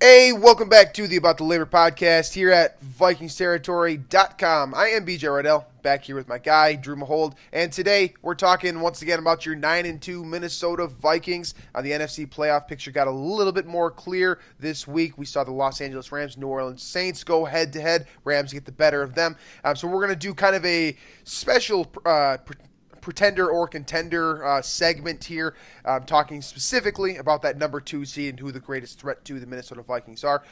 Hey, welcome back to the About the Labor podcast here at VikingsTerritory.com. I am BJ Reidell, back here with my guy, Drew Mahowald, and today we're talking once again about your 9-2 Minnesota Vikings. The NFC playoff picture got a little bit more clear this week. We saw the Los Angeles Rams, New Orleans Saints go head-to-head. Rams get the better of them. So we're going to do kind of a special pretender or contender segment here, talking specifically about that number 2 seed and who the greatest threat to the Minnesota Vikings are.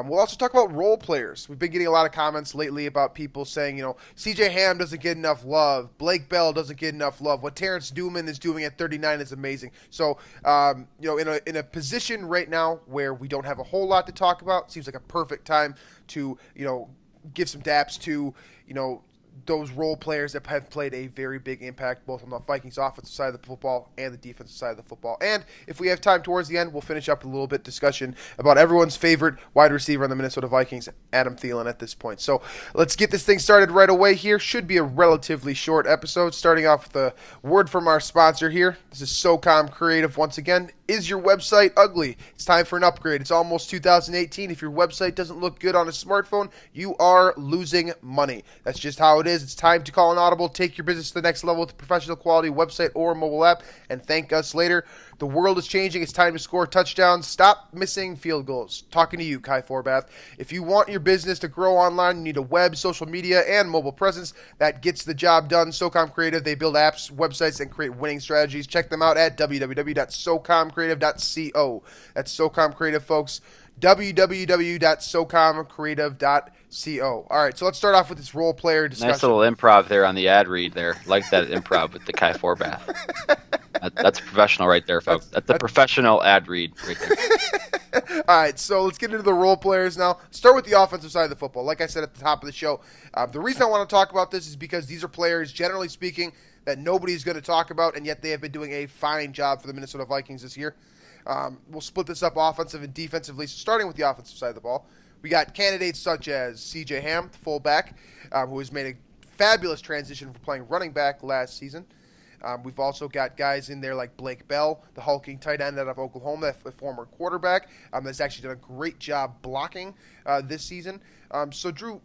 We'll also talk about role players. We've been getting a lot of comments lately about people saying, CJ Ham doesn't get enough love, Blake Bell doesn't get enough love, what Terrence Newman is doing at 39 is amazing. So, in a position right now where we don't have a whole lot to talk about, seems like a perfect time to, give some daps to, those role players that have played a very big impact both on the Vikings offensive side of the football and the defensive side of the football. And if we have time towards the end, we'll finish up with a little bit discussion about everyone's favorite wide receiver on the Minnesota Vikings, Adam Thielen, at this point. So let's get this thing started right away here. Should be a relatively short episode, starting off with a word from our sponsor here. This is SOCOM Creative once again. Is your website ugly? It's time for an upgrade. It's almost 2018. If your website doesn't look good on a smartphone, you are losing money. That's just how it is. It's time to call an audible. Take your business to the next level with a professional quality website or mobile app, and thank us later. The world is changing. It's time to score touchdowns. Stop missing field goals. Talking to you, Kai Forbath. If you want your business to grow online, you need a web, social media, and mobile presence that gets the job done. SOCOM Creative, they build apps, websites, and create winning strategies. Check them out at www.socomcreative.co. That's SOCOM Creative, folks. www.socomcreative.co. All right, so let's start off with this role player discussion. Nice little improv there on the ad read there. Like that improv with the Kai Forbath. That's professional right there, folks. That's a professional ad read right there. All right, so let's get into the role players now. Start with the offensive side of the football. Like I said at the top of the show, the reason I want to talk about this is because these are players, generally speaking, that nobody's going to talk about, and yet they have been doing a fine job for the Minnesota Vikings this year. We'll split this up offensive and defensively. So starting with the offensive side of the ball, we got candidates such as CJ Ham, the fullback, who has made a fabulous transition from playing running back last season. We've also got guys in there like Blake Bell, the hulking tight end out of Oklahoma, a former quarterback, that's actually done a great job blocking this season. So, Drew,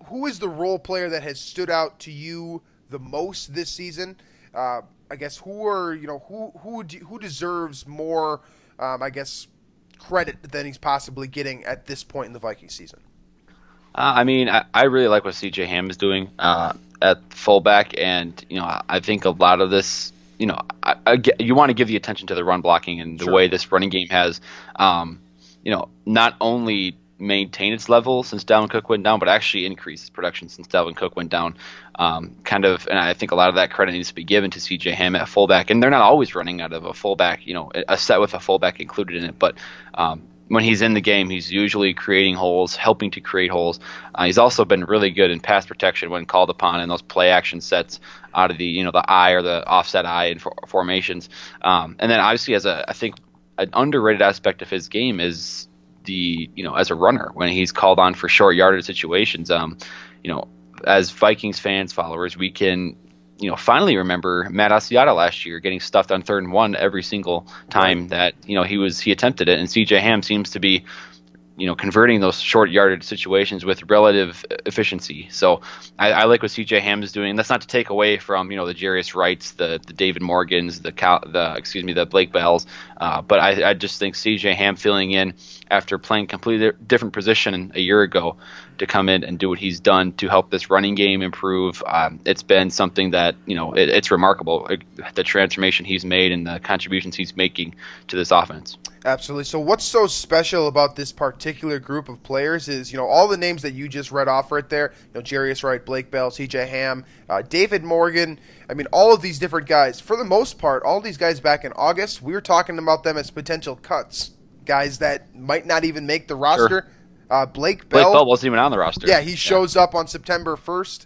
who is the role player that has stood out to you the most this season? I guess who deserves more, credit than he's possibly getting at this point in the Vikings season? I really like what CJ Ham is doing at fullback, and I think a lot of this, you want to give the attention to the run blocking and the way this running game has, not only maintained its level since Dalvin Cook went down, but actually increased its production since Dalvin Cook went down. And I think a lot of that credit needs to be given to CJ Ham at fullback, and they're not always running out of a fullback, a set with a fullback included in it, but when he's in the game, he's usually creating holes, helping to create holes. He's also been really good in pass protection when called upon in those play action sets out of the the eye or the offset eye in formations. And then obviously I think an underrated aspect of his game is as a runner when he's called on for short yardage situations. As Vikings fans, followers, we can finally remember Matt Asiata last year getting stuffed on 3rd and 1 every single time that he attempted it, and CJ Ham seems to be converting those short yardage situations with relative efficiency. So I like what CJ Ham is doing. That's not to take away from the Jarius Wrights, the David Morgans, the Blake Bells, but I just think CJ Ham filling in after playing completely different position a year ago to come in and do what he's done to help this running game improve. It's been something that it's remarkable, the transformation he's made and the contributions he's making to this offense. Absolutely. So what's so special about this particular group of players is, all the names that you just read off right there, Jarius Wright, Blake Bell, CJ Ham, David Morgan, all of these different guys. For the most part, all these guys back in August, we were talking about them as potential cuts, guys that might not even make the roster. Sure. Blake Bell wasn't even on the roster. Yeah, he shows up on September 1st.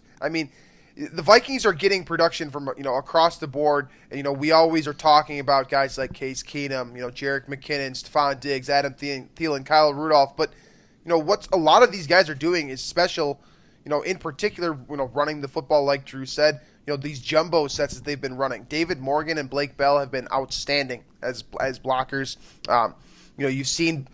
The Vikings are getting production from across the board, and we always are talking about guys like Case Keenum, Jerick McKinnon, Stephon Diggs, Adam Thielen, Kyle Rudolph. But what a lot of these guys are doing is special. In particular, running the football like Drew said. These jumbo sets that they've been running. David Morgan and Blake Bell have been outstanding as blockers. You've seen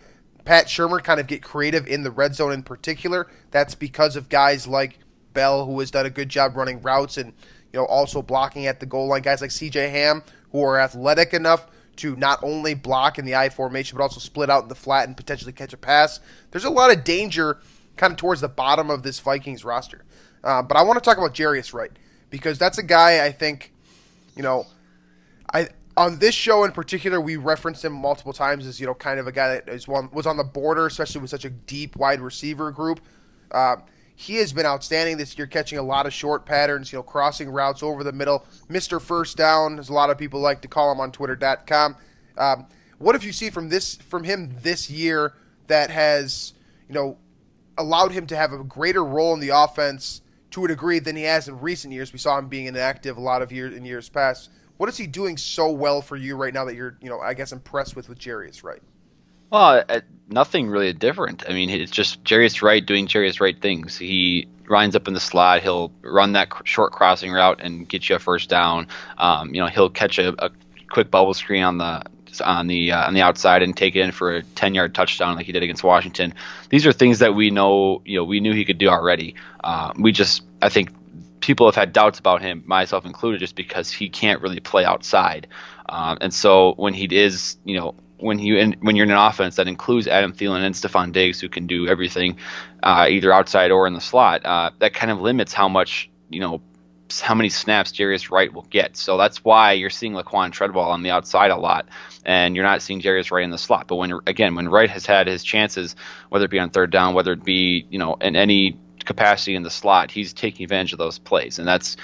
Pat Shurmur kind of get creative in the red zone in particular. That's because of guys like Bell, who has done a good job running routes and also blocking at the goal line. Guys like C.J. Ham, who are athletic enough to not only block in the I formation, but also split out in the flat and potentially catch a pass. There's a lot of danger kind of towards the bottom of this Vikings roster. But I want to talk about Jarius Wright, because that's a guy I think, on this show in particular, we referenced him multiple times as, kind of a guy that was on the border, especially with such a deep wide receiver group. He has been outstanding this year, catching a lot of short patterns, crossing routes over the middle. Mr. First Down, as a lot of people like to call him on Twitter.com. What have you seen from him this year that has, allowed him to have a greater role in the offense to a degree than he has in recent years? We saw him being inactive a lot of years in years past. What is he doing so well for you right now that you're, I guess, impressed with Jarius Wright? Well, nothing really different. I mean, it's just Jarius Wright doing Jarius Wright things. He lines up in the slot. He'll run that short crossing route and get you a first down. He'll catch a quick bubble screen on the outside and take it in for a 10-yard touchdown like he did against Washington. These are things that we know, we knew he could do already. I think people have had doubts about him, myself included, just because he can't really play outside. And so when he is, when you're in an offense that includes Adam Thielen and Stephon Diggs, who can do everything, either outside or in the slot, that kind of limits how much, how many snaps Jarius Wright will get. So that's why you're seeing Laquan Treadwell on the outside a lot, and you're not seeing Jarius Wright in the slot. But when Wright has had his chances, whether it be on third down, whether it be, in any capacity in the slot, he's taking advantage of those plays, and that's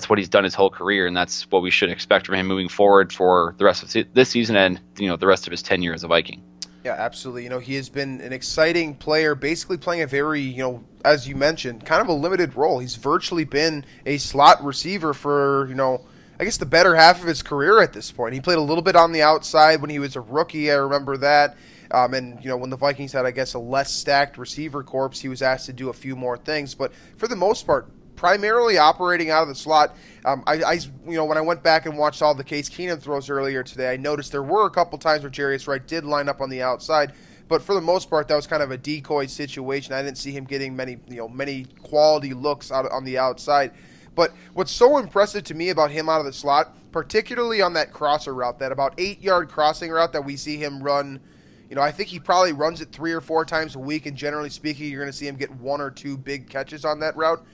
what he's done his whole career, and that's what we should expect from him moving forward for the rest of this season and the rest of his tenure as a Viking. Yeah, absolutely. He has been an exciting player, basically playing a very, as you mentioned, kind of a limited role. He's virtually been a slot receiver for, I guess the better half of his career at this point. He played a little bit on the outside when he was a rookie, I remember that. And, when the Vikings had, I guess, a less stacked receiver corps, he was asked to do a few more things. But for the most part, primarily operating out of the slot. When I went back and watched all the Case Keenum throws earlier today, I noticed there were a couple times where Jarius Wright did line up on the outside. But for the most part, that was kind of a decoy situation. I didn't see him getting many quality looks out on the outside. But what's so impressive to me about him out of the slot, particularly on that crosser route, that about 8-yard crossing route that we see him run, I think he probably runs it 3 or 4 times a week, and generally speaking, you're going to see him get 1 or 2 big catches on that route.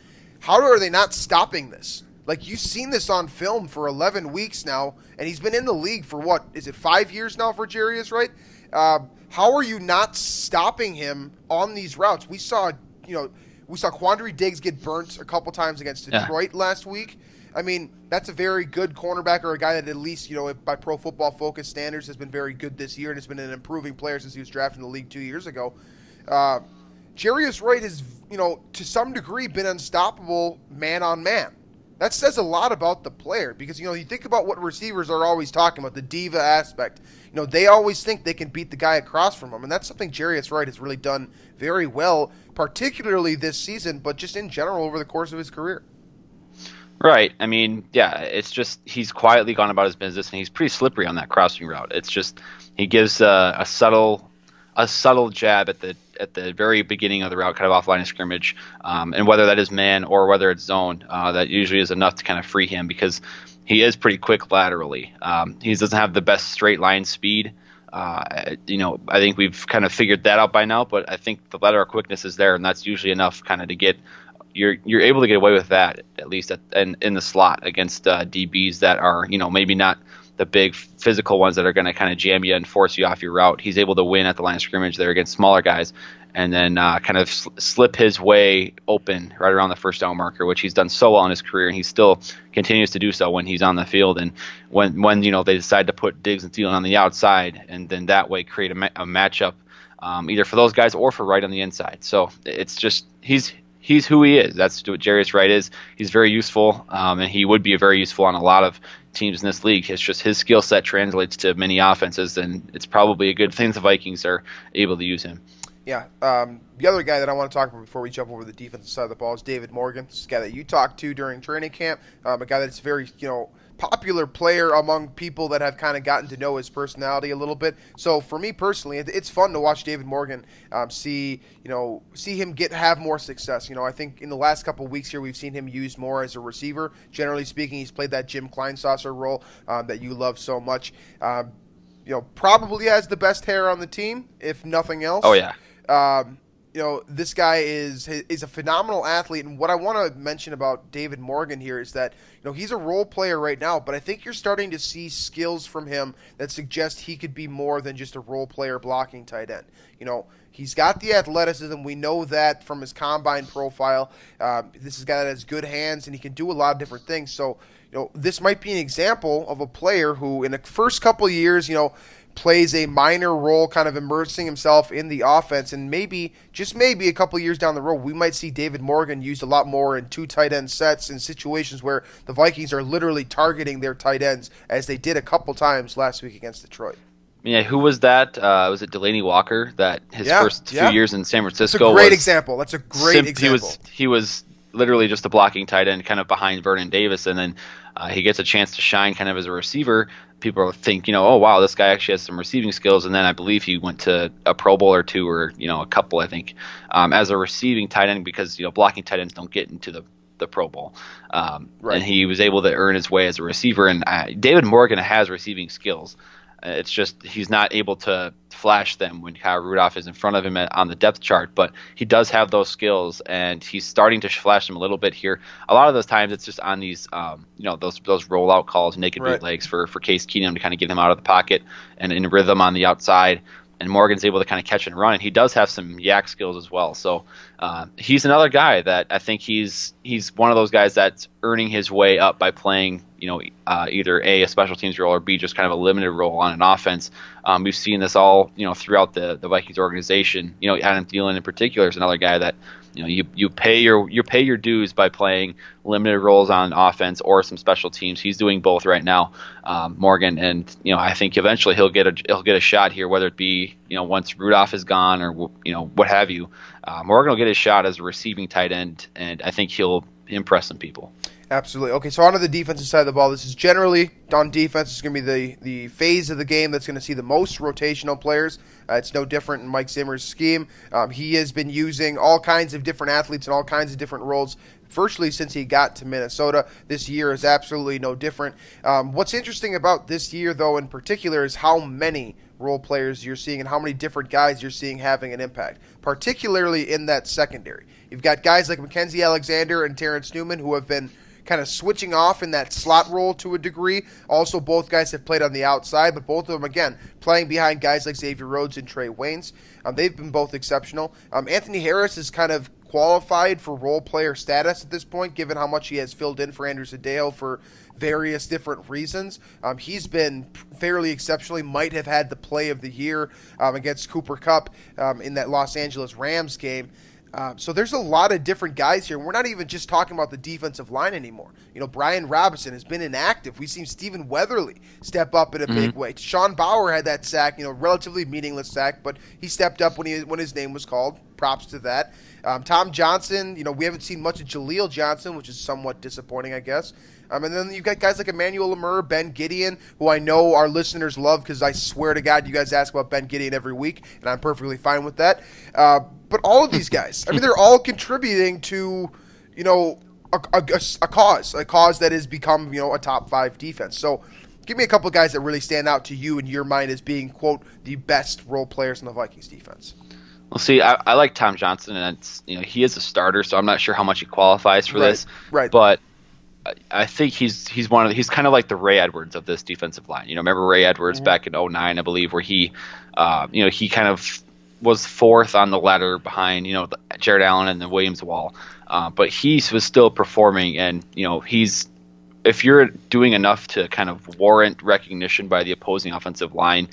How are they not stopping this? Like, you've seen this on film for 11 weeks now, and he's been in the league for 5 years now for Jarius Wright? How are you not stopping him on these routes? We saw Quandre Diggs get burnt a couple times against Detroit last week. I mean, that's a very good cornerback, or a guy that at least, by Pro Football Focus standards has been very good this year and has been an improving player since he was drafted in the league 2 years ago. Jarius Wright has, to some degree been unstoppable man on man. That says a lot about the player because, you think about what receivers are always talking about, the diva aspect. They always think they can beat the guy across from them, and that's something Jarius Wright has really done very well, particularly this season, but just in general over the course of his career. Right. I mean, yeah, it's just he's quietly gone about his business, and he's pretty slippery on that crossing route. It's just he gives a subtle jab at the very beginning of the route, kind of off line of scrimmage, and whether that is man or whether it's zone, that usually is enough to kind of free him because he is pretty quick laterally. He doesn't have the best straight line speed. I think we've kind of figured that out by now, but I think the lateral quickness is there, and that's usually enough kind of to get you're able to get away with that, at least in the slot against DBs that are, maybe not the big physical ones that are going to kind of jam you and force you off your route. He's able to win at the line of scrimmage there against smaller guys and then kind of slip his way open right around the first down marker, which he's done so well in his career, and he still continues to do so when he's on the field. And when they decide to put Diggs and Thielen on the outside, and then that way create a matchup either for those guys or for Wright on the inside. So it's just he's who he is. That's what Jarius Wright is. He's very useful, and he would be very useful on a lot of teams in this league. It's just his skill set translates to many offenses, and it's probably a good thing the Vikings are able to use him. Yeah. The other guy that I want to talk about before we jump over the defensive side of the ball is David Morgan. This is a guy that you talked to during training camp, a guy that's very, popular player among people that have kind of gotten to know his personality a little bit. So for me personally, it's fun to watch David Morgan see him have more success. I think in the last couple of weeks here, we've seen him used more as a receiver. Generally speaking, he's played that Jim Kleinsasser role that you love so much. Probably has the best hair on the team, if nothing else. Oh, yeah. This guy is a phenomenal athlete, and what I want to mention about David Morgan here is that he's a role player right now, but I think you're starting to see skills from him that suggest he could be more than just a role player blocking tight end. He's got the athleticism. We know that from his combine profile. This is a guy that has good hands, and he can do a lot of different things. So, this might be an example of a player who, in the first couple of years, plays a minor role, kind of immersing himself in the offense, and maybe, just maybe, a couple of years down the road, we might see David Morgan used a lot more in two tight end sets in situations where the Vikings are literally targeting their tight ends, as they did a couple times last week against Detroit. Yeah, who was that? Was it Delaney Walker? That his first few years in San Francisco. That's a great example. That's a great example. He was literally just a blocking tight end, kind of behind Vernon Davis, and then he gets a chance to shine kind of as a receiver. People think, oh wow, this guy actually has some receiving skills, and then I believe he went to a Pro Bowl or two, or a couple, I think, as a receiving tight end, because blocking tight ends don't get into the Pro Bowl, right. And he was able to earn his way as a receiver. And David Morgan has receiving skills. It's just he's not able to flash them when Kyle Rudolph is in front of him on the depth chart, but he does have those skills, and he's starting to flash them a little bit here. A lot of those times it's just on these, those rollout calls, naked bootlegs for Case Keenum to kind of get him out of the pocket and in rhythm on the outside. And Morgan's able to kind of catch and run, and he does have some yak skills as well. So he's another guy that I think he's one of those guys that's earning his way up by playing, either A, a special teams role, or B, just kind of a limited role on an offense. We've seen this all, throughout the Vikings organization. Adam Thielen in particular is another guy that, you pay your dues by playing limited roles on offense or some special teams. He's doing both right now, Morgan, and I think eventually he'll get a shot here, whether it be once Rudolph is gone or what have you. Morgan will get his shot as a receiving tight end, and I think he'll impress some people. Absolutely. Okay, so on to the defensive side of the ball. This is generally, on defense, it's going to be the phase of the game that's going to see the most rotational players. It's no different in Mike Zimmer's scheme. He has been using all kinds of different athletes in all kinds of different roles virtually since he got to Minnesota. This year is absolutely no different. What's interesting about this year, though, in particular, is how many role players you're seeing and how many different guys you're seeing having an impact, particularly in that secondary. You've got guys like Mackenzie Alexander and Terrence Newman who have been kind of switching off in that slot role to a degree. Also, both guys have played on the outside, but both of them, again, playing behind guys like Xavier Rhodes and Trey Waynes. They've been both exceptional. Anthony Harris is kind of qualified for role player status at this point, given how much he has filled in for Andrew Sadeo for various different reasons. He's been fairly exceptional. He might have had the play of the year against Cooper Kupp in that Los Angeles Rams game. So there's a lot of different guys here. We're not even just talking about the defensive line anymore. Brian Robinson has been inactive. We've seen Stephen Weatherly step up in a big way. Sean Bauer had that sack, relatively meaningless sack, but he stepped up when his name was called. Props to that. Tom Johnson, we haven't seen much of Jaleel Johnson, which is somewhat disappointing, I guess. And then you've got guys like Emmanuel Lemur, Ben Gedeon, who I know our listeners love because I swear to God you guys ask about Ben Gedeon every week, and I'm perfectly fine with that. But all of these guys, they're all contributing to, a cause that has become, a top 5 defense. So give me a couple of guys that really stand out to you in your mind as being, quote, the best role players in the Vikings defense. Well, see, I like Tom Johnson, and it's, he is a starter, so I'm not sure how much he qualifies for this. Right. But I think he's kind of like the Ray Edwards of this defensive line. Remember Ray Edwards back in 2009, I believe, where he kind of was fourth on the ladder behind, Jared Allen and the Williams Wall. But he was still performing, and, if you're doing enough to kind of warrant recognition by the opposing offensive line,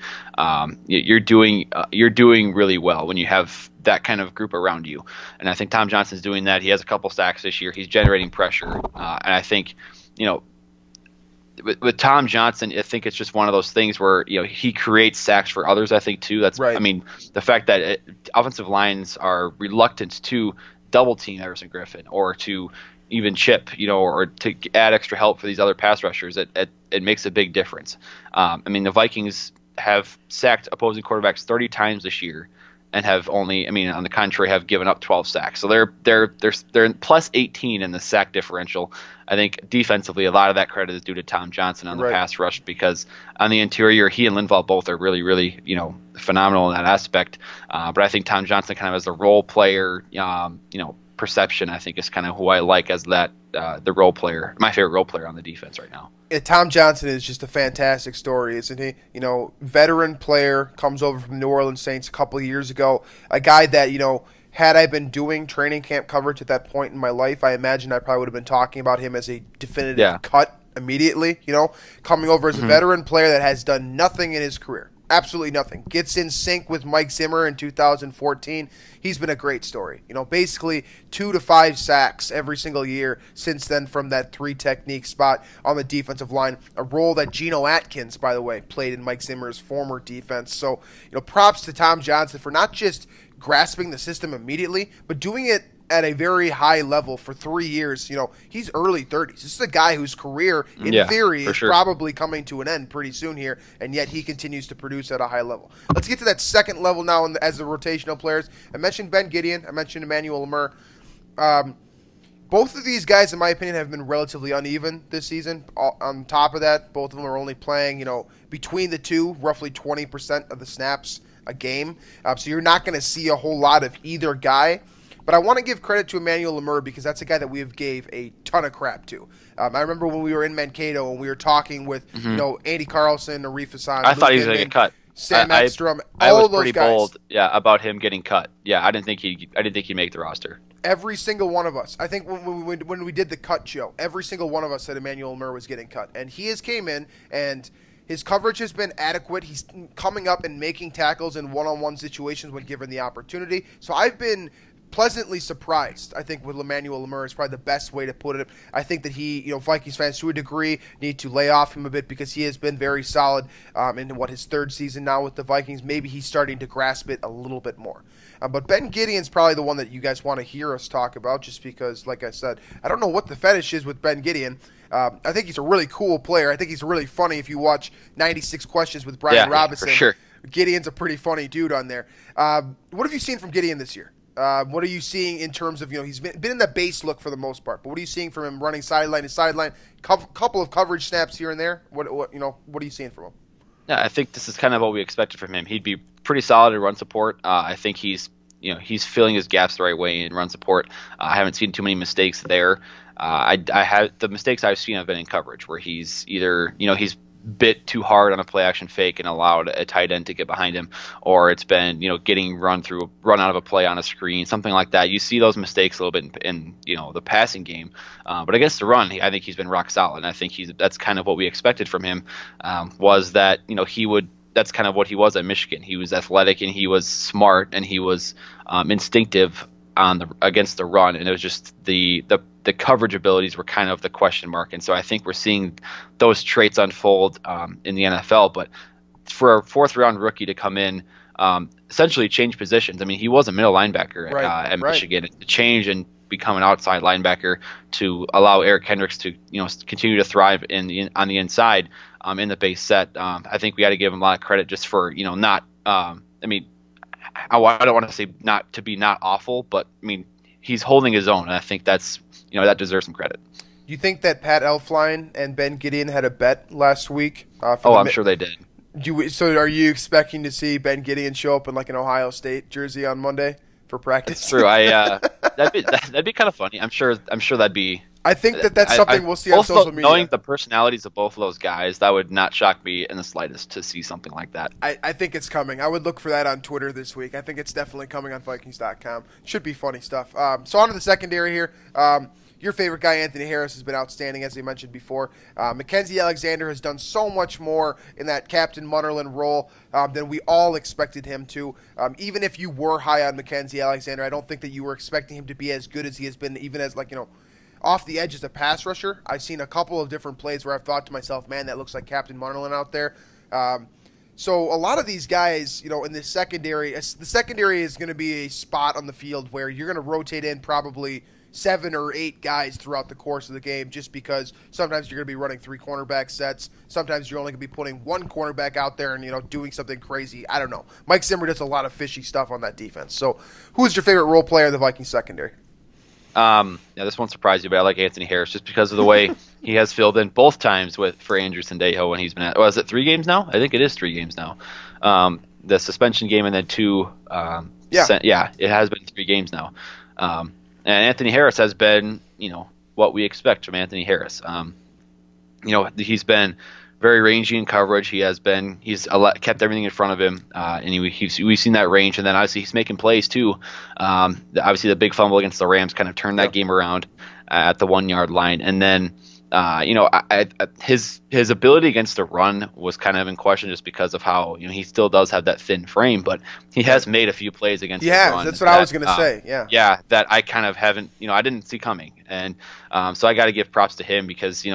you're doing really well when you have that kind of group around you. And I think Tom Johnson's doing that. He has a couple sacks this year. He's generating pressure. And I think, with Tom Johnson, I think it's just one of those things where, he creates sacks for others, I think, too. That's right. I mean, the fact that offensive lines are reluctant to double team Everson Griffin or to, even chip, or to add extra help for these other pass rushers, it makes a big difference. I mean, the Vikings have sacked opposing quarterbacks 30 times this year, and have only, on the contrary, have given up 12 sacks. So they're plus 18 in the sack differential. I think defensively, a lot of that credit is due to Tom Johnson on the pass rush, because on the interior, he and Linval both are really, really, phenomenal in that aspect. But I think Tom Johnson kind of as the role player, perception, I think is kind of who I like as that the role player, my favorite role player on the defense right now. Yeah, Tom Johnson is just a fantastic story, isn't he? Veteran player, comes over from New Orleans Saints a couple of years ago. A guy that, had I been doing training camp coverage at that point in my life, I imagine I probably would have been talking about him as a definitive cut immediately, coming over as a veteran player that has done nothing in his career. Absolutely nothing. Gets in sync with Mike Zimmer in 2014. He's been a great story. Basically 2 to 5 sacks every single year since then from that 3 technique spot on the defensive line. A role that Geno Atkins, by the way, played in Mike Zimmer's former defense. So, props to Tom Johnson for not just grasping the system immediately, but doing it at a very high level for 3 years. He's early 30s. This is a guy whose career, in theory, is probably coming to an end pretty soon here, and yet he continues to produce at a high level. Let's get to that second level now as the rotational players. I mentioned Ben Gedeon. I mentioned Emmanuel Lemur. Both of these guys, in my opinion, have been relatively uneven this season. On top of that, both of them are only playing, between the two, roughly 20% of the snaps a game. So you're not going to see a whole lot of either guy. But I want to give credit to Emmanuel Lemur because that's a guy that we have gave a ton of crap to. I remember when we were in Mankato and we were talking with Andy Carlson, Arif Hassan. I thought he was going to get cut. Sam Edstrom, I all was of those pretty guys. bold, about him getting cut. Yeah, I didn't think he'd make the roster. Every single one of us. I think when we did the cut show, every single one of us said Emmanuel Lemur was getting cut, and he has came in and his coverage has been adequate. He's coming up and making tackles in one-on-one situations when given the opportunity. So I've been pleasantly surprised. I think with Emmanuel Lemur is probably the best way to put it. I think that he, Vikings fans to a degree need to lay off him a bit because he has been very solid in his third season now with the Vikings. Maybe he's starting to grasp it a little bit more. But Ben Gedeon's probably the one that you guys want to hear us talk about just because, like I said, I don't know what the fetish is with Ben Gedeon. I think he's a really cool player. I think he's really funny if you watch 96 Questions with Brian Robinson. For sure. Gedeon's a pretty funny dude on there. What have you seen from Gedeon this year? What are you seeing in terms of, he's been in the base look for the most part, but what are you seeing from him running sideline to sideline? Couple of coverage snaps here and there. What are you seeing from him? Yeah, I think this is kind of what we expected from him. He'd be pretty solid in run support. I think he's filling his gaps the right way in run support. I haven't seen too many mistakes there. I have the mistakes I've seen have been in coverage where he's either he's bit too hard on a play action fake and allowed a tight end to get behind him, or it's been getting run out of a play on a screen, something like that. You see those mistakes a little bit in the passing game, but against the run, I think he's been rock solid, and I think that's kind of what we expected from him. Was that he would. That's kind of what he was at Michigan. He was athletic and he was smart and he was instinctive against the run, and it was just the coverage abilities were kind of the question mark. And so I think we're seeing those traits unfold in the NFL. But for a 4th round rookie to come in, essentially change positions. I mean, he was a middle linebacker at Michigan. To change and become an outside linebacker to allow Eric Kendricks to continue to thrive on the inside in the base set. I think we got to give him a lot of credit just for not. I don't want to say not awful, but I mean he's holding his own, and I think that's that deserves some credit. Do you think that Pat Elflein and Ben Gedeon had a bet last week? I'm sure they did. So are you expecting to see Ben Gedeon show up in like an Ohio State jersey on Monday for practice? That's true. That'd be kind of funny. I'm sure that'd be. I think that's something we'll see on social media. Knowing the personalities of both of those guys, that would not shock me in the slightest to see something like that. I think it's coming. I would look for that on Twitter this week. I think it's definitely coming on Vikings.com. Should be funny stuff. So on to the secondary here. Your favorite guy, Anthony Harris, has been outstanding, as we mentioned before. Mackenzie Alexander has done so much more in that Captain Munnerlyn role than we all expected him to. Even if you were high on Mackenzie Alexander, I don't think that you were expecting him to be as good as he has been, even as off the edge as a pass rusher. I've seen a couple of different plays where I've thought to myself, man, that looks like Captain Munnerlyn out there. So a lot of these guys, in the secondary is going to be a spot on the field where you're going to rotate in probably 7 or 8 guys throughout the course of the game, just because sometimes you're going to be running 3 cornerback sets. Sometimes you're only going to be putting 1 cornerback out there and, doing something crazy. I don't know. Mike Zimmer does a lot of fishy stuff on that defense. So who's your favorite role player in the Vikings secondary? This won't surprise you, but I like Anthony Harris just because of the way he has filled in both times for Andrew Sendejo when he's been at. Is it 3 games now? I think it is 3 games now. The suspension game and then 2. It has been 3 games now. And Anthony Harris has been, what we expect from Anthony Harris. He's been very rangy in coverage. He's kept everything in front of him, and we've seen that range. And then obviously he's making plays too. Obviously the big fumble against the Rams kind of turned that game around at the 1-yard line. And then his ability against the run was kind of in question just because of how he still does have that thin frame, but he has made a few plays against the run. Yeah, that's what I was going to say. Yeah, that I kind of haven't, I didn't see coming, and so I got to give props to him because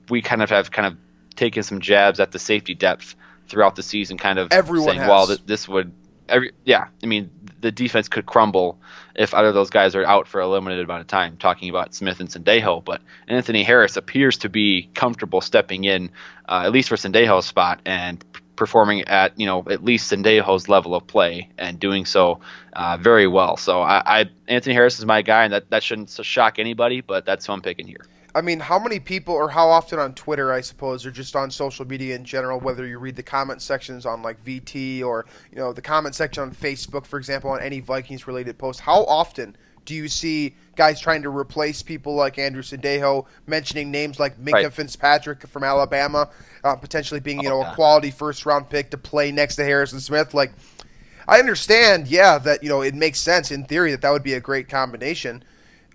we kind of taken some jabs at the safety depth throughout the season, kind of everyone saying, well, this would. The defense could crumble if either of those guys are out for a limited amount of time, talking about Smith and Sendejo. But Anthony Harris appears to be comfortable stepping in, at least for Sendejo's spot, and performing at, at least Sendejo's level of play and doing so very well. So Anthony Harris is my guy, and that shouldn't shock anybody, but that's who I'm picking here. I mean, how many people, or how often on Twitter, I suppose, or just on social media in general, whether you read the comment sections on like VT or the comment section on Facebook, for example, on any Vikings-related post, how often do you see guys trying to replace people like Andrew Sendejo, mentioning names like Minkah Fitzpatrick from Alabama, potentially being a quality first-round pick to play next to Harrison Smith? Like, I understand, that it makes sense in theory that would be a great combination.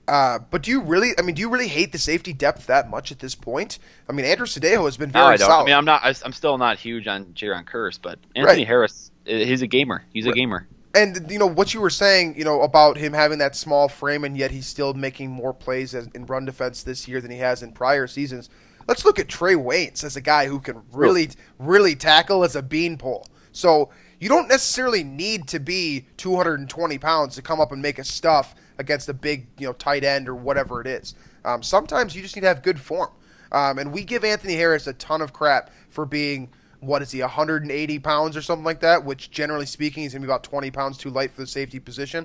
But do you really hate the safety depth that much at this point? I mean, Andrew Sendejo has been very solid. I mean, I'm still not huge on Jaron Kearse, but Anthony Harris, he's a gamer. He's a gamer. And, what you were saying, about him having that small frame and yet he's still making more plays in run defense this year than he has in prior seasons. Let's look at Trey Waynes as a guy who can really tackle as a beanpole. So you don't necessarily need to be 220 pounds to come up and make a stuff against a big, tight end or whatever it is. Sometimes you just need to have good form. And we give Anthony Harris a ton of crap for being, 180 pounds or something like that, which generally speaking is going to be about 20 pounds too light for the safety position.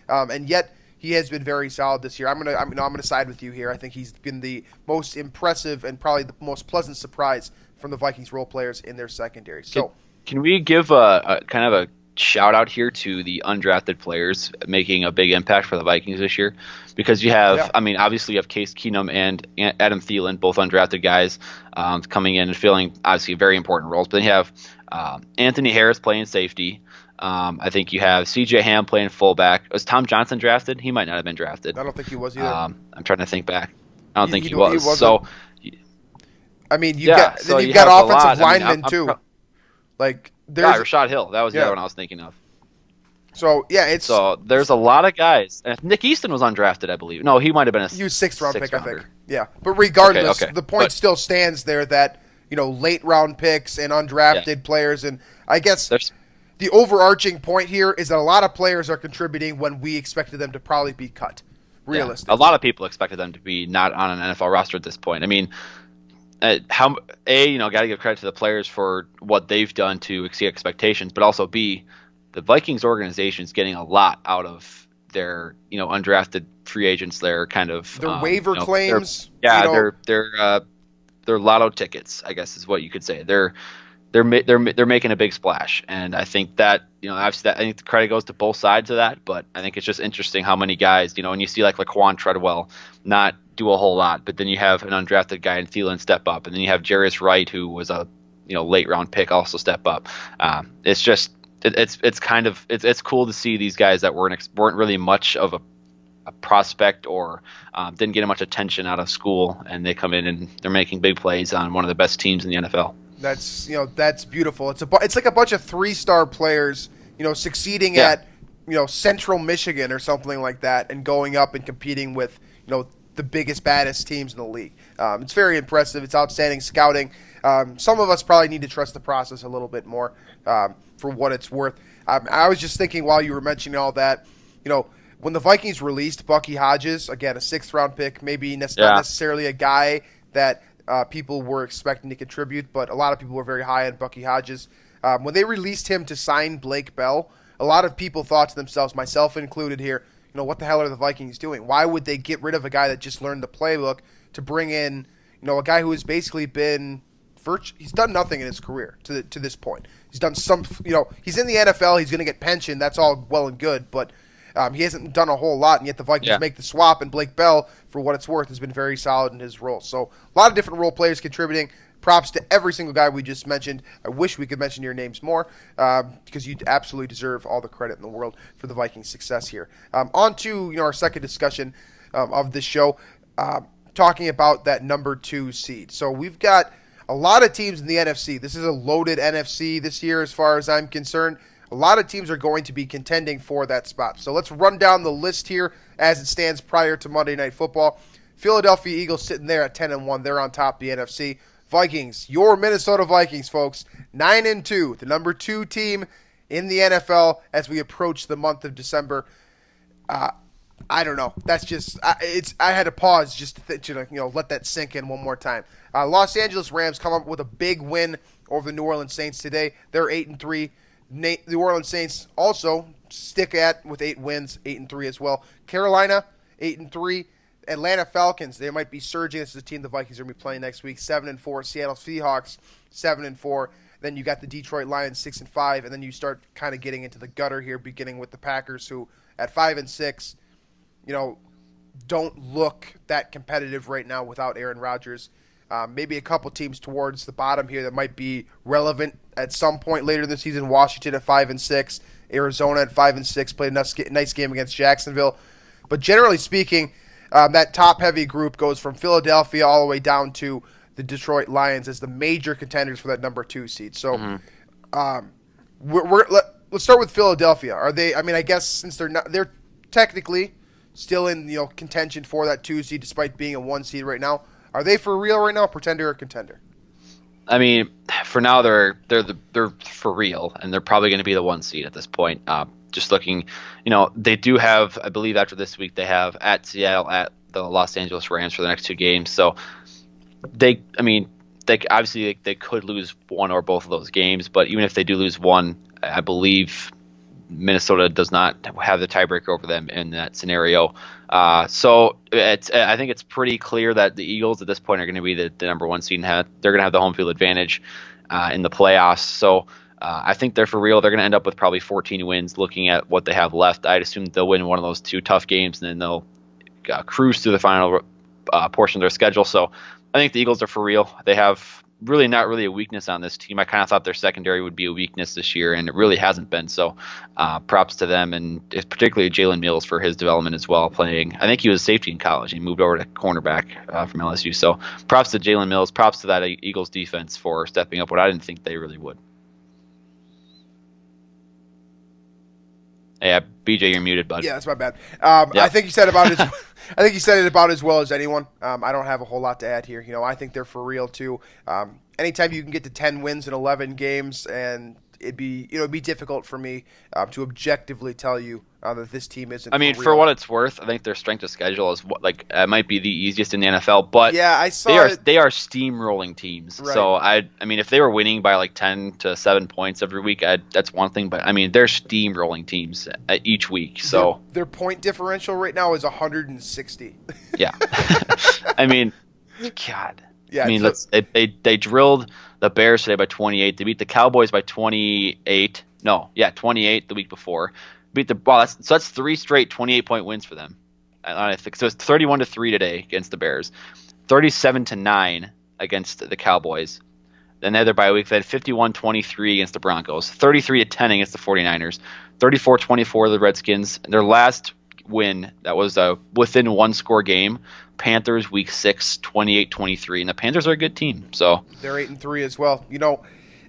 And yet he has been very solid this year. I'm gonna side with you here. I think he's been the most impressive and probably the most pleasant surprise from the Vikings role players in their secondary. So can we give a kind of a shout out here to the undrafted players making a big impact for the Vikings this year, because you have, obviously you have Case Keenum and Adam Thielen, both undrafted guys, coming in and filling obviously very important roles. But then you have Anthony Harris playing safety. I think you have C.J. Ham playing fullback. Was Tom Johnson drafted? He might not have been drafted. I don't think he was either. I'm trying to think back. I don't think he was. So, I mean, you've got offensive linemen too. Rashad Hill. That was the other one I was thinking of. So there's a lot of guys. And Nick Easton was undrafted, I believe. No, he might have been he was 6th round pick, I think. Yeah, but regardless, the point still stands there that late round picks and undrafted players, and I guess the overarching point here is that a lot of players are contributing when we expected them to probably be cut. Realistically, a lot of people expected them to be not on an NFL roster at this point. I mean, got to give credit to the players for what they've done to exceed expectations, but also B, the Vikings organization is getting a lot out of their, undrafted free agents. Their kind of their waiver claims. They're lotto tickets, I guess is what you could say. They're making a big splash, and I think that obviously I think the credit goes to both sides of that. But I think it's just interesting how many guys, when you see like Laquan Treadwell not do a whole lot, but then you have an undrafted guy in Thielen step up, and then you have Jarius Wright, who was a late round pick, also step up. It's just it's cool to see these guys that weren't really much of a prospect or didn't get much attention out of school, and they come in and they're making big plays on one of the best teams in the NFL. That's beautiful. It's like a bunch of 3-star players, succeeding at Central Michigan or something like that, and going up and competing with the biggest, baddest teams in the league. It's very impressive. It's outstanding scouting. Some of us probably need to trust the process a little bit more for what it's worth. I was just thinking while you were mentioning all that, when the Vikings released Bucky Hodges, again, a 6th-round pick, maybe not necessarily a guy that people were expecting to contribute, but a lot of people were very high on Bucky Hodges. When they released him to sign Blake Bell, a lot of people thought to themselves, myself included here, what the hell are the Vikings doing? Why would they get rid of a guy that just learned the playbook to bring in, a guy who has basically been he's done nothing in his career to this point. He's done some, he's in the NFL, he's going to get pension, that's all well and good, but he hasn't done a whole lot, and yet the Vikings make the swap, and Blake Bell, for what it's worth, has been very solid in his role. So a lot of different role players contributing. Props to every single guy we just mentioned. I wish we could mention your names more because you absolutely deserve all the credit in the world for the Vikings' success here. On to our second discussion of this show, talking about that number 2 seed. So we've got a lot of teams in the NFC. This is a loaded NFC this year as far as I'm concerned. A lot of teams are going to be contending for that spot. So let's run down the list here as it stands prior to Monday Night Football. Philadelphia Eagles sitting there at 10-1. They're on top of the NFC. Vikings, your Minnesota Vikings, folks, 9-2, the number 2 team in the NFL as we approach the month of December. I don't know. That's just I had to pause just to let that sink in one more time. Los Angeles Rams come up with a big win over the New Orleans Saints today. They're 8-3. New Orleans Saints also stick at with 8 wins, 8-3 as well. Carolina 8-3. Atlanta Falcons, they might be surging. This is a team the Vikings are going to be playing next week. 7-4. Seattle Seahawks 7-4. Then you got the Detroit Lions 6-5, and then you start kind of getting into the gutter here, beginning with the Packers, who at 5-6, don't look that competitive right now without Aaron Rodgers. Maybe a couple teams towards the bottom here that might be relevant at some point later in the season. Washington at 5-6, Arizona at 5-6, played a nice game against Jacksonville. But generally speaking, that top-heavy group goes from Philadelphia all the way down to the Detroit Lions as the major contenders for that number 2 seed. So, let's start with Philadelphia. Are they? I mean, I guess since they're technically still in contention for that 2 seed, despite being a 1 seed right now. Are they for real right now, pretender or contender? I mean, for now they're for real, and they're probably going to be the 1 seed at this point. Just looking, they do have, I believe after this week, they have at Seattle, at the Los Angeles Rams for the next 2 games. So they obviously could lose one or both of those games, but even if they do lose one, I believe Minnesota does not have the tiebreaker over them in that scenario. So I think it's pretty clear that the Eagles at this point are going to be the number 1 seed, and they're going to have the home field advantage in the playoffs. So I think they're for real. They're going to end up with probably 14 wins looking at what they have left. I'd assume they'll win one of those 2 tough games, and then they'll cruise through the final portion of their schedule. So I think the Eagles are for real. They have really not really a weakness on this team. I kind of thought their secondary would be a weakness this year, and it really hasn't been. So props to them, and particularly Jalen Mills for his development as well, playing. I think he was safety in college. He moved over to cornerback from LSU. So props to Jalen Mills. Props to that Eagles defense for stepping up what I didn't think they really would. Yeah, BJ, you're muted, bud. Yeah, that's my bad. I think you said about it. I think you said it about as well as anyone. I don't have a whole lot to add here. I think they're for real too. Anytime you can get to 10 wins in 11 games, and it'd be difficult for me to objectively tell you that this team isn't. I mean, for for what it's worth, I think their strength of schedule is it might be the easiest in the NFL. But yeah, I saw they are steamrolling teams. Right. So I mean, if they were winning by 10 to 7 points every week, that's one thing. But I mean, they're steamrolling teams each week. So their point differential right now is 160. Yeah, I mean, God. Yeah, I mean, they drilled the Bears today by 28. They beat the Cowboys by 28. 28 the week before. That's 3 straight 28-point wins for them. I think so. It's 31-3 today against the Bears, 37-9 against the Cowboys. Then the other bye week, they had 51-23 against the Broncos, 33-10 against the 49ers, 34-24 the Redskins. Their last win that was a within 1-score game, Panthers week 6, 28-23, and the Panthers are a good team. So they're 8-3 as well.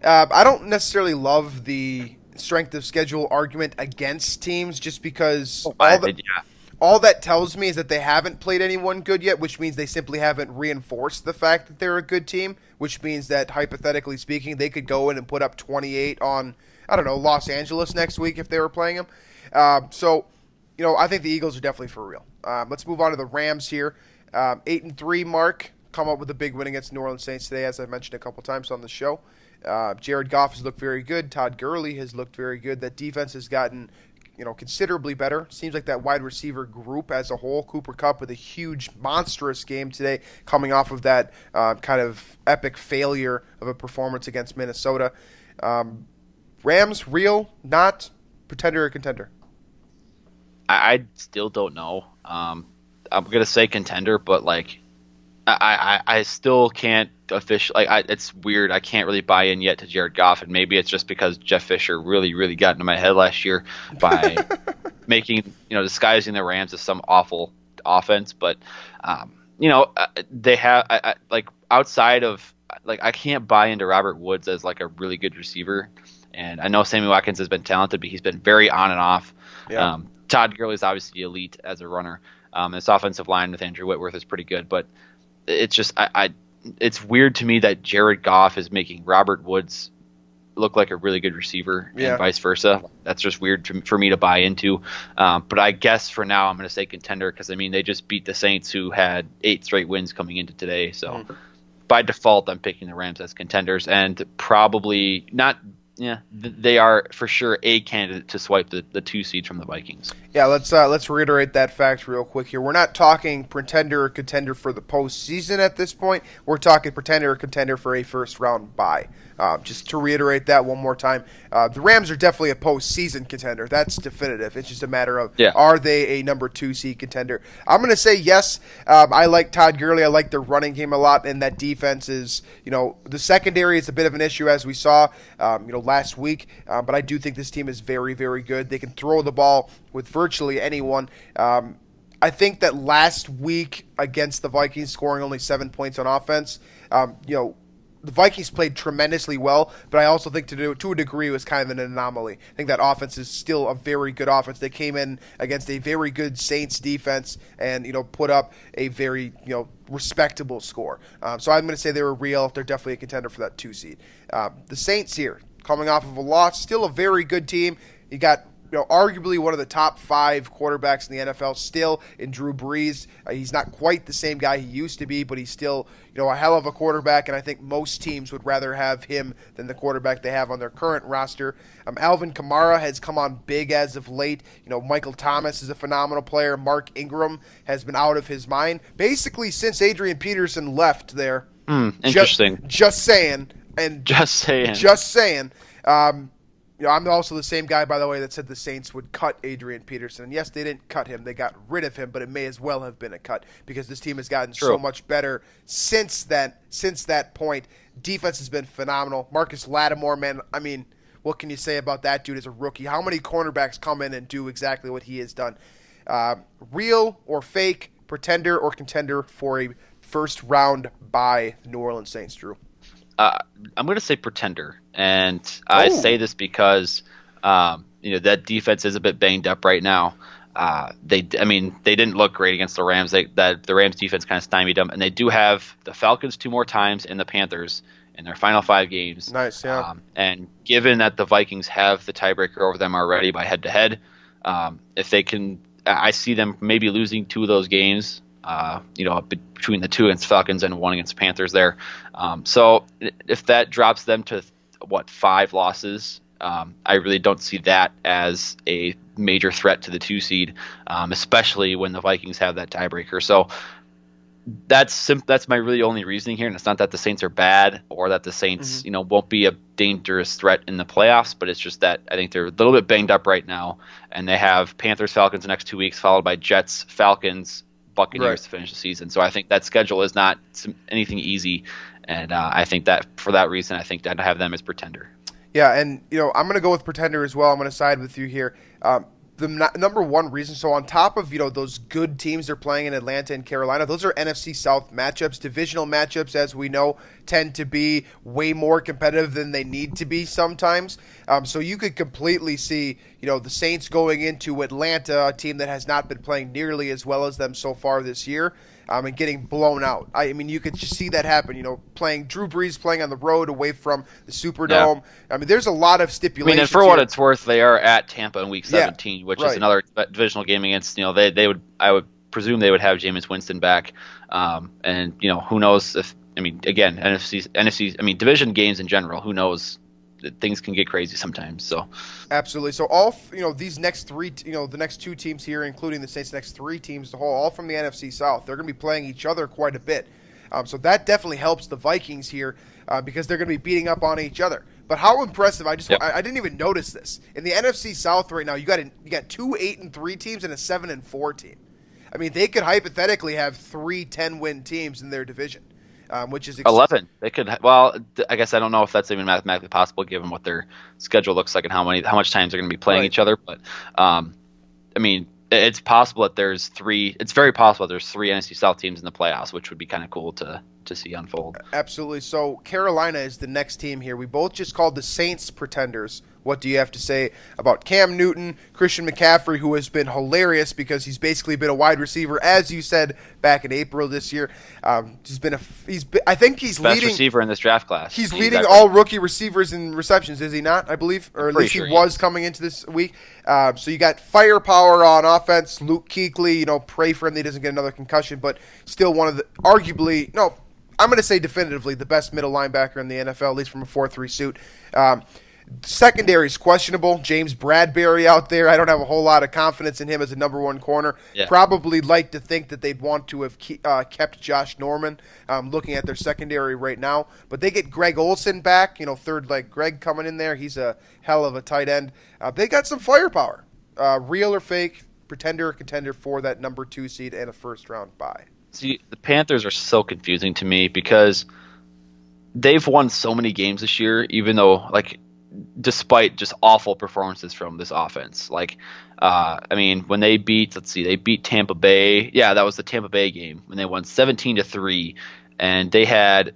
I don't necessarily love the strength of schedule argument against teams, just because all that tells me is that they haven't played anyone good yet, which means they simply haven't reinforced the fact that they're a good team, which means that hypothetically speaking, they could go in and put up 28 on, Los Angeles next week if they were playing them. So I think the Eagles are definitely for real. Let's move on to the Rams here. 8-3 mark, come up with a big win against New Orleans Saints today, as I mentioned a couple times on the show. Jared Goff has looked very good. Todd Gurley has looked very good. That defense has gotten considerably better. Seems like that wide receiver group as a whole. Cooper Kupp with a huge, monstrous game today, coming off of that kind of epic failure of a performance against Minnesota. Rams, real, not pretender or contender? I still don't know. I'm gonna say contender, but I still can't officially. It's weird. I can't really buy in yet to Jared Goff, and maybe it's just because Jeff Fisher really got into my head last year by disguising the Rams as some awful offense. But they have outside of I can't buy into Robert Woods as a really good receiver, and I know Sammy Watkins has been talented, but he's been very on and off. Yeah. Todd Gurley is obviously elite as a runner. This offensive line with Andrew Whitworth is pretty good, but it's just it's weird to me that Jared Goff is making Robert Woods look like a really good receiver and vice versa. That's just weird for me to buy into. But I guess for now I'm going to say contender because, they just beat the Saints who had 8 straight wins coming into today. So by default, I'm picking the Rams as contenders and probably not – they are for sure a candidate to swipe the 2 seeds from the Vikings. Yeah, let's reiterate that fact real quick here. We're not talking pretender or contender for the postseason at this point. We're talking pretender or contender for a first-round bye. Just to reiterate that one more time, the Rams are definitely a postseason contender. That's definitive. It's just a matter of are they a number 2 seed contender? I'm going to say yes. I like Todd Gurley. I like their running game a lot, and that defense is, the secondary is a bit of an issue as we saw, last week. But I do think this team is very, very good. They can throw the ball with virtually anyone. I think that last week against the Vikings, scoring only 7 points on offense, the Vikings played tremendously well, but I also think to a degree it was kind of an anomaly. I think that offense is still a very good offense. They came in against a very good Saints defense and put up a very respectable score. So I'm going to say they were real. They're definitely a contender for that 2 seed. The Saints here, coming off of a loss, still a very good team. You got arguably one of the top 5 quarterbacks in the NFL still in Drew Brees. He's not quite the same guy he used to be, but he's still a hell of a quarterback, and I think most teams would rather have him than the quarterback they have on their current roster. Alvin Kamara has come on big as of late. Michael Thomas is a phenomenal player. Mark Ingram has been out of his mind basically since Adrian Peterson left there. Interesting. Just saying. I'm also the same guy, by the way, that said the Saints would cut Adrian Peterson. And yes, they didn't cut him. They got rid of him, but it may as well have been a cut because this team has gotten so much better since that point. Defense has been phenomenal. Marcus Lattimore, man, what can you say about that dude as a rookie? How many cornerbacks come in and do exactly what he has done? Real or fake, pretender or contender for a first-round bye New Orleans Saints, Drew? I'm going to say pretender, and I say this because that defense is a bit banged up right now. They didn't look great against the Rams. The Rams defense kind of stymied them, and they do have the Falcons 2 more times and the Panthers in their final 5 games. Nice, yeah. And given that the Vikings have the tiebreaker over them already by head-to-head, if they can, I see them maybe losing 2 of those games. Between the 2 against Falcons and 1 against Panthers there. So if that drops them to 5 losses, I really don't see that as a major threat to the 2 seed, especially when the Vikings have that tiebreaker. So that's my really only reasoning here, and it's not that the Saints are bad or that the Saints won't be a dangerous threat in the playoffs, but it's just that I think they're a little bit banged up right now, and they have Panthers, Falcons the next 2 weeks, followed by Jets, Falcons, Buccaneers to finish the season. So I think that schedule is not anything easy, and I think that for that reason, I think I'd have them as pretender. Yeah, and I'm going to go with pretender as well. I'm going to side with you here. The number one reason, so on top of those good teams they're playing in Atlanta and Carolina, those are NFC South matchups, divisional matchups, as we know. tend to be way more competitive than they need to be sometimes. So you could completely see, the Saints going into Atlanta, a team that has not been playing nearly as well as them so far this year, and getting blown out. I mean, you could just see that happen, playing Drew Brees playing on the road away from the Superdome. Yeah. I mean, there's a lot of stipulations. And for what it's worth, they are at Tampa in Week 17, which is another divisional game against, I would presume they would have Jameis Winston back. And, who knows if, again, NFC, division games in general, who knows? Things can get crazy sometimes. So absolutely. So all these next three, the next two teams here, including the Saints, next three teams, all from the NFC South, they're going to be playing each other quite a bit. So that definitely helps the Vikings here because they're going to be beating up on each other. But how impressive! I didn't even notice this in the NFC South right now. You got 2 8-3 teams and a 7-4 team. I mean, they could hypothetically have 3 10-win teams in their division. Which is 11. They could. Well, I guess I don't know if that's even mathematically possible given what their schedule looks like and how much times they're going to be playing each other. But it's possible that there's 3. It's very possible that there's 3 NFC South teams in the playoffs, which would be kind of cool to see unfold. Absolutely. So Carolina is the next team here. We both just called the Saints pretenders. What do you have to say about Cam Newton, Christian McCaffrey, who has been hilarious because he's basically been a wide receiver, as you said back in April this year. I think he's best leading receiver in this draft class. He's leading all rookie receivers in receptions, is he not? I believe, or at least he was coming into this week. So you got firepower on offense. Luke Kuechly, pray for him that he doesn't get another concussion, but still one of the I'm going to say definitively the best middle linebacker in the NFL, at least from a 4-3 suit. Secondary is questionable. James Bradbury out there. I don't have a whole lot of confidence in him as a number 1 corner. Yeah. Probably like to think that they'd want to have kept Josh Norman looking at their secondary right now. But they get Greg Olsen back, third leg Greg coming in there. He's a hell of a tight end. They got some firepower. Real or fake, pretender or contender for that number 2 seed and a first-round bye. See, the Panthers are so confusing to me because they've won so many games this year, even though, despite just awful performances from this offense. When they beat Tampa Bay. Yeah, that was the Tampa Bay game when they won 17-3, and they had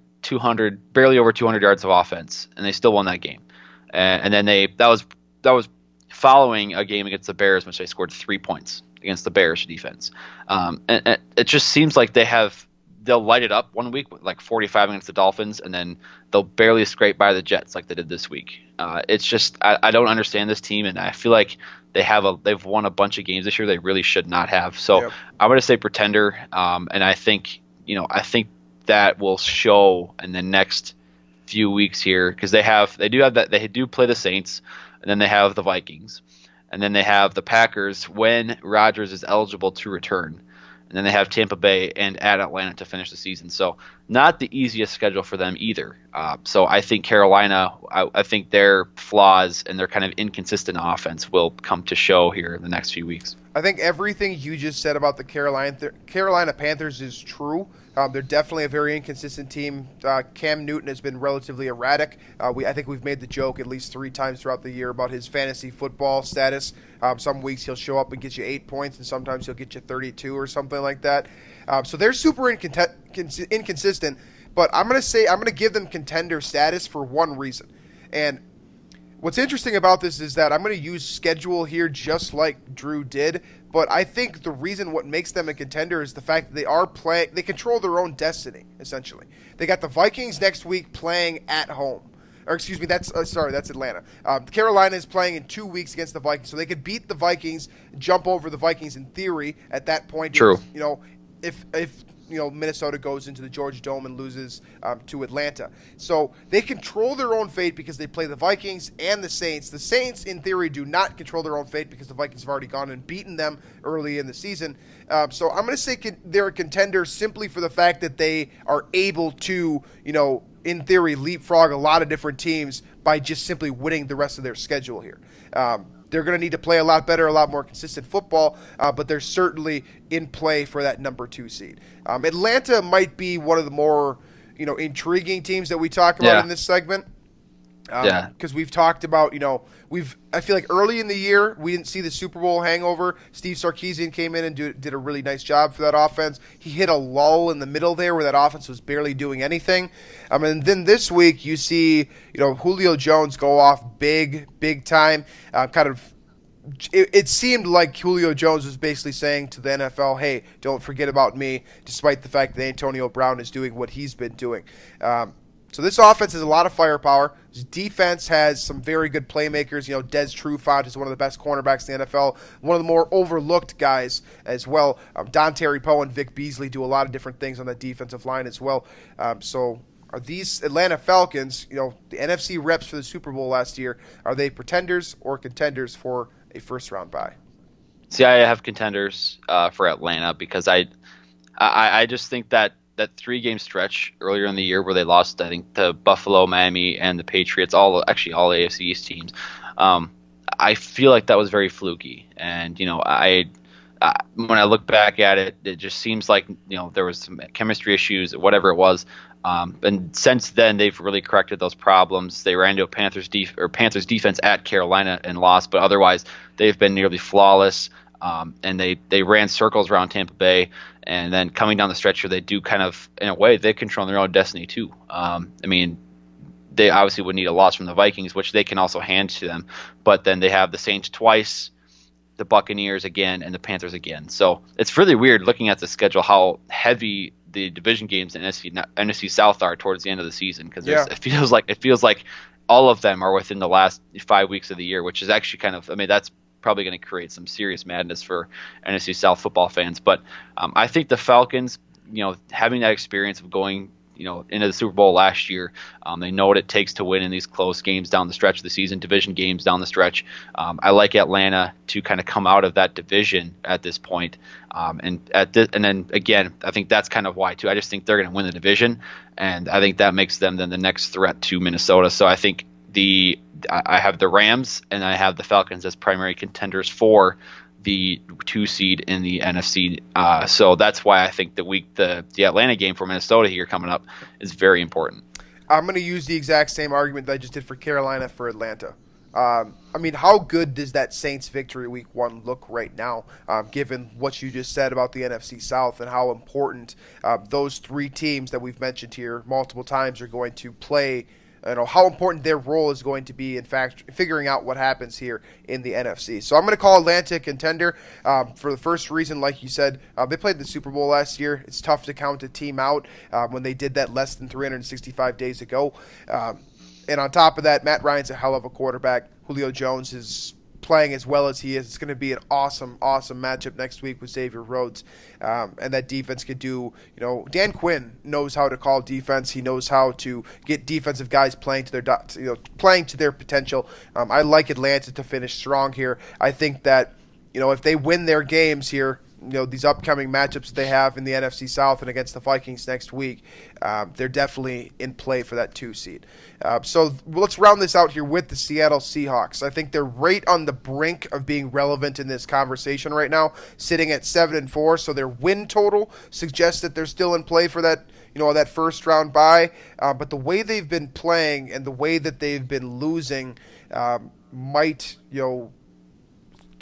barely over 200 yards of offense, and they still won that game. And then that was following a game against the Bears, which they scored 3 points against the Bears defense. And it just seems like they'll light it up one week with 45 against the Dolphins, and then they'll barely scrape by the Jets like they did this week. It's just I don't understand this team, and I feel like they've won a bunch of games this year they really should not have. So yep. I'm going to say pretender, and I think that will show in the next few weeks here because they do play the Saints, and then they have the Vikings, and then they have the Packers when Rodgers is eligible to return. And then they have Tampa Bay and at Atlanta to finish the season. So not the easiest schedule for them either. So I think Carolina, I think their flaws and their kind of inconsistent offense will come to show here in the next few weeks. I think everything you just said about the Carolina Panthers is true. They're definitely a very inconsistent team. Cam Newton has been relatively erratic. I think we've made the joke at least 3 times throughout the year about his fantasy football status. Some weeks he'll show up and get you 8 points, and sometimes he'll get you 32 or something like that. So they're super inconsistent. But I'm going to give them contender status for one reason. And what's interesting about this is that I'm going to use schedule here just like Drew did, but I think the reason what makes them a contender is the fact that they control their own destiny, essentially. They got the Vikings next week playing at home. Or excuse me, that's Atlanta. Carolina is playing in 2 weeks against the Vikings, so they could beat the Vikings, jump over the Vikings in theory at that point. True. If Minnesota goes into the Georgia Dome and loses to Atlanta. So they control their own fate because they play the Vikings and the Saints. The Saints, in theory, do not control their own fate because the Vikings have already gone and beaten them early in the season. So I'm going to say they're a contender simply for the fact that they are able to, in theory, leapfrog a lot of different teams by just simply winning the rest of their schedule here. They're going to need to play a lot better, a lot more consistent football, but they're certainly in play for that number 2 seed. Atlanta might be one of the more, intriguing teams that we talk about in this segment. Yeah. Because we've talked about, I feel like early in the year, we didn't see the Super Bowl hangover. Steve Sarkisian came in and did a really nice job for that offense. He hit a lull in the middle there where that offense was barely doing anything. And then this week, you see, Julio Jones go off big time. It seemed like Julio Jones was basically saying to the NFL, hey, don't forget about me, despite the fact that Antonio Brown is doing what he's been doing. So this offense has a lot of firepower. This defense has some very good playmakers. Des Trufant is one of the best cornerbacks in the NFL, one of the more overlooked guys as well. Dontari Poe and Vic Beasley do a lot of different things on that defensive line as well. So are these Atlanta Falcons, the NFC reps for the Super Bowl last year, are they pretenders or contenders for a first-round bye? See, I have contenders for Atlanta because I just think that 3-game stretch earlier in the year where they lost, I think, to Buffalo, Miami, and the Patriots, all AFC East teams, I feel like that was very fluky. And, when I look back at it, it just seems like, there was some chemistry issues, whatever it was. And since then, they've really corrected those problems. They ran into a Panthers defense at Carolina and lost, but otherwise they've been nearly flawless. And they ran circles around Tampa Bay, and then coming down the stretch here, they do kind of, in a way, they control their own destiny too. They obviously would need a loss from the Vikings, which they can also hand to them, but then they have the Saints twice, the Buccaneers again, and the Panthers again. So it's really weird looking at the schedule how heavy the division games in NFC South are towards the end of the season, because it feels like all of them are within the last 5 weeks of the year, which is actually kind of, that's probably going to create some serious madness for NFC South football fans. But I think the Falcons, having that experience of going, into the Super Bowl last year, they know what it takes to win in these close games down the stretch of the season, division games down the stretch. I like Atlanta to kind of come out of that division at this point. And then again, I think that's kind of why too. I just think they're going to win the division, and I think that makes them then the next threat to Minnesota. So I think I have the Rams and I have the Falcons as primary contenders for the 2 seed in the NFC. So that's why I think the Atlanta game for Minnesota here coming up is very important. I'm going to use the exact same argument that I just did for Carolina for Atlanta. How good does that Saints victory week 1 look right now, given what you just said about the NFC South and how important those 3 teams that we've mentioned here multiple times are going to play, how important their role is going to be, in fact, figuring out what happens here in the NFC. So I'm going to call Atlanta a contender for the first reason, like you said, they played the Super Bowl last year. It's tough to count a team out when they did that less than 365 days ago. And on top of that, Matt Ryan's a hell of a quarterback. Julio Jones is playing as well as he is. It's going to be an awesome matchup next week with Xavier Rhodes. And that defense could do, Dan Quinn knows how to call defense. He knows how to get defensive guys playing to their potential. I like Atlanta to finish strong here. I think that, if they win their games here, these upcoming matchups they have in the NFC South and against the Vikings next week, they're definitely in play for that 2 seed. So let's round this out here with the Seattle Seahawks. I think they're right on the brink of being relevant in this conversation right now, sitting at 7-4. So their win total suggests that they're still in play for that, that first round bye. But the way they've been playing and the way that they've been losing might,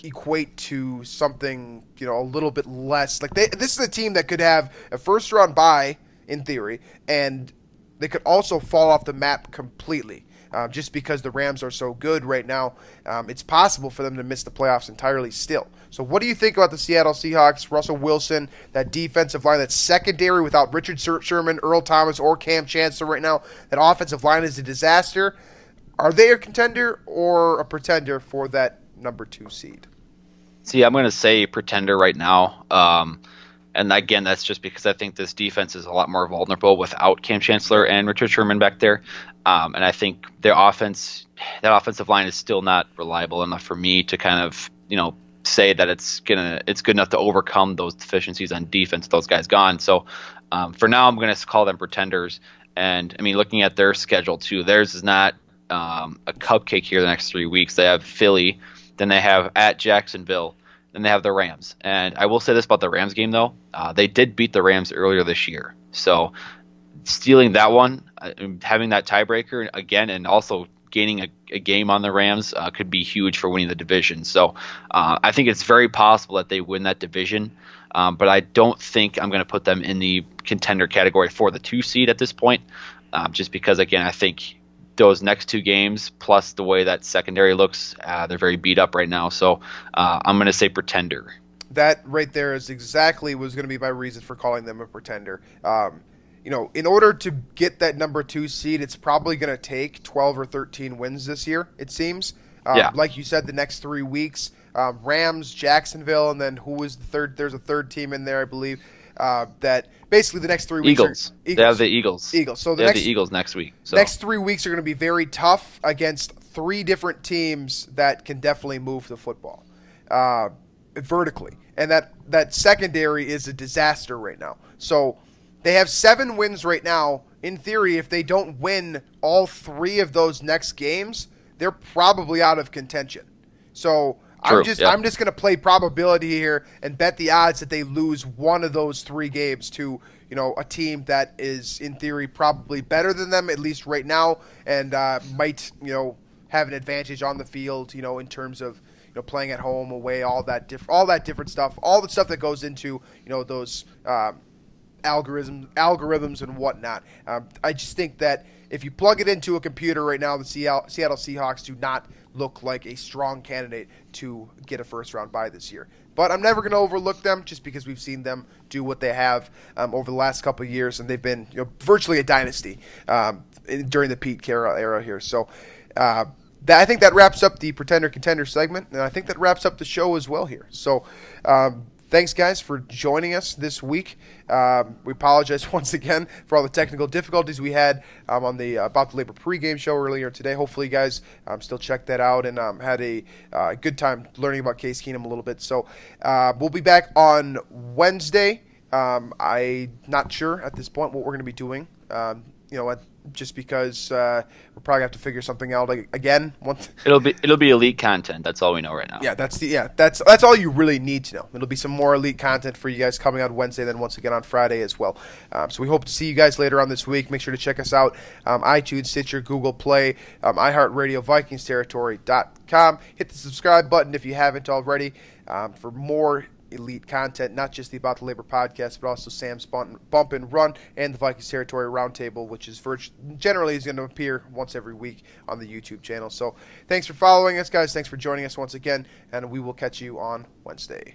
equate to something, a little bit less. Like this is a team that could have a first-round bye in theory, and they could also fall off the map completely. Just because the Rams are so good right now, it's possible for them to miss the playoffs entirely still. So what do you think about the Seattle Seahawks, Russell Wilson, that defensive line, that secondary without Richard Sherman, Earl Thomas, or Cam Chancellor right now? That offensive line is a disaster. Are they a contender or a pretender for that number 2 seed? See, I'm going to say pretender right now. And again, that's just because I think this defense is a lot more vulnerable without Cam Chancellor and Richard Sherman back there. And I think that offensive line is still not reliable enough for me to kind of, say that it's good enough to overcome those deficiencies on defense, those guys gone. So for now, I'm going to call them pretenders. And looking at their schedule too, theirs is not a cupcake here the next 3 weeks. They have Philly, then they have at Jacksonville, then they have the Rams. And I will say this about the Rams game, though. They did beat the Rams earlier this year. So stealing that one, having that tiebreaker again, and also gaining a game on the Rams could be huge for winning the division. So I think it's very possible that they win that division, but I don't think I'm going to put them in the contender category for the 2 seed at this point, just because, again, I think those next 2 games plus the way that secondary looks, they're very beat up right now. So I'm going to say pretender. That right there is exactly was going to be my reason for calling them a pretender. In order to get that number 2 seed, it's probably going to take 12 or 13 wins this year, it seems. Like you said, the next 3 weeks, Rams, Jacksonville, and then who was the third? There's a third team in there, I believe. That basically the next 3 weeks Eagles. They have the Eagles. So they have the Eagles next week. So. Next 3 weeks are going to be very tough against 3 different teams that can definitely move the football vertically. And that secondary is a disaster right now. So they have 7 wins right now. In theory, if they don't win all 3 of those next games, they're probably out of contention. So I'm just going to play probability here and bet the odds that they lose one of those 3 games to a team that is in theory probably better than them, at least right now, and might have an advantage on the field in terms of playing at home, away, all that different stuff, all the stuff that goes into those algorithms and whatnot. I just think that if you plug it into a computer right now, the Seattle Seahawks do not look like a strong candidate to get a first-round bye this year. But I'm never going to overlook them just because we've seen them do what they have over the last couple of years, and they've been virtually a dynasty during the Pete Carroll era here. So I think that wraps up the Pretender-Contender segment, and I think that wraps up the show as well here. So thanks, guys, for joining us this week. We apologize once again for all the technical difficulties we had on the About the Labor pregame show earlier today. Hopefully, you guys still checked that out and had a good time learning about Case Keenum a little bit. So we'll be back on Wednesday. I'm not sure at this point what we're going to be doing. Just because we'll probably have to figure something out again. It'll be elite content. That's all we know right now. Yeah, that's all you really need to know. It'll be some more elite content for you guys coming on Wednesday, then once again on Friday as well. So we hope to see you guys later on this week. Make sure to check us out: iTunes, Stitcher, Google Play, iHeartRadio, VikingsTerritory.com. Hit the subscribe button if you haven't already for more elite content, not just the About the Labor podcast, but also Sam's Bump and Run and the Vikings Territory Roundtable, which is generally is going to appear once every week on the YouTube channel. So thanks for following us, guys. Thanks for joining us once again, and we will catch you on Wednesday.